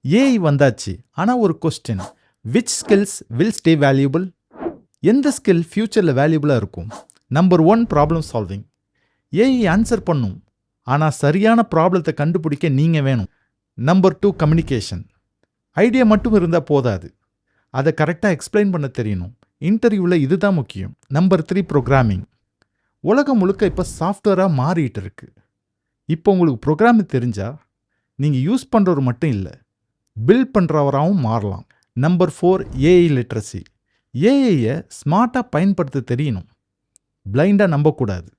AI வந்தாச்சு. ஆனா ஒரு question. Which skills will stay valuable? எந்த ஸ்கில் ஃபியூச்சர்ல வேல்யூபிளா இருக்கும்? Number 1 problem solving. AI answer பண்ணும். ஆனா சரியான ப்ராப்ளத்தை கண்டுபிடிக்க நீங்க வேணும். Number 2 communication. ஐடியா மட்டும் இருந்தா போதாது. அதை கரெக்டா எக்ஸ்பிளைன் பண்ண தெரியணும். இன்டர்வியூல இதுதான் முக்கியம். Number 3 programming. உலகம் முழுக்க இப்ப சாஃப்ட்வேரா மாறிட்டு இருக்கு. இப்போ உங்களுக்கு ப்ரோக்ராம் தெரிஞ்சா நீங்க யூஸ் பண்றவர் மட்டும் இல்ல, பில்ட் பண்றவராகவும் மாறலாம். Number 4 AI literacy. ஏஐய ஸ்மார்ட்டா பயன்படுத்த தெரியணும். பிளைண்டா நம்பக்கூடாது.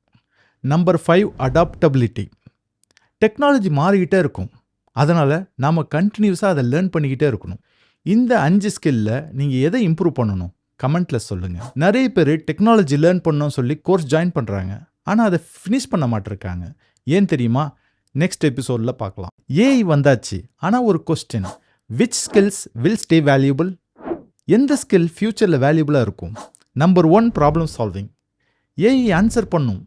Number 5 adaptability. டெக்னாலஜி மாறிக்கிட்டே இருக்கும். அதனால நாம கண்டினியூஸா அதை லேர்ன் பண்ணிக்கிட்டே இருக்கணும். இந்த 5 ஸ்கில்ல நீங்க எதை இம்ப்ரூவ் பண்ணணும்? கமெண்ட்ல சொல்லுங்க. நிறைய பேர் டெக்னாலஜி லேர்ன் பண்ணணும்னு சொல்லி கோர்ஸ் ஜாயின் பண்றாங்க. ஆனா அதை ஃபினிஷ் பண்ண மாட்டிருக்காங்க. ஏன் தெரியுமா? நெக்ஸ்ட் எபிசோட்ல பார்க்கலாம். ஏஐ வந்தாச்சு. ஆனா ஒரு question. Which skills will stay valuable? எந்த ஸ்கில் ஃபியூச்சர்ல வேல்யூபிளா இருக்கும்? Number 1 problem solving. AI answer பண்ணும்.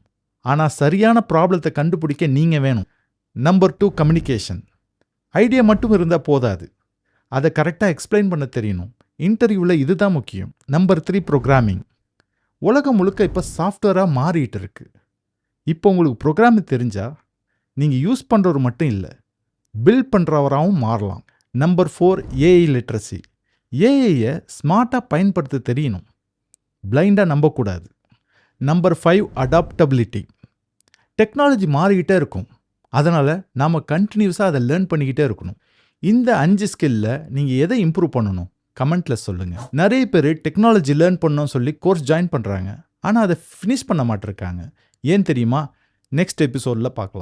ஆனா சரியான ப்ராப்ளத்தை கண்டுபிடிக்க நீங்க வேணும். Number 2 communication. ஐடியா மட்டும் இருந்தா போதாது. அதை கரெக்டா எக்ஸ்பிளைன் பண்ண தெரியணும். இன்டர்வியூல இதுதான் முக்கியம். Number 3 programming. உலகம் முழுக்க இப்ப சாஃப்ட்வேரா மாறிட்டு இருக்கு. இப்போ உங்களுக்கு ப்ரோக்ராம் தெரிஞ்சா நீங்க யூஸ் பண்றவர் மட்டும் இல்ல, பில்ட் பண்றவராகவும் மாறலாம். Number 4 AI literacy. ஏஐய ஸ்மார்ட்டா பயன்படுத்த தெரியணும். பிளைண்டா நம்பக்கூடாது. Number 5 adaptability. டெக்னாலஜி மாறிக்கிட்டே இருக்கும். அதனால நாம கண்டினியூஸா அதை லேர்ன் பண்ணிக்கிட்டே இருக்கணும். இந்த 5 ஸ்கில்ல நீங்க எதை இம்ப்ரூவ் பண்ணணும்? கமெண்ட்ல சொல்லுங்க. நிறைய பேர் டெக்னாலஜி லேர்ன் பண்ணணும்னு சொல்லி கோர்ஸ் ஜாயின் பண்றாங்க. ஆனா அதை ஃபினிஷ் பண்ண மாட்டிருக்காங்க. ஏன் தெரியுமா? நெக்ஸ்ட் எபிசோட்ல பார்க்கலாம்.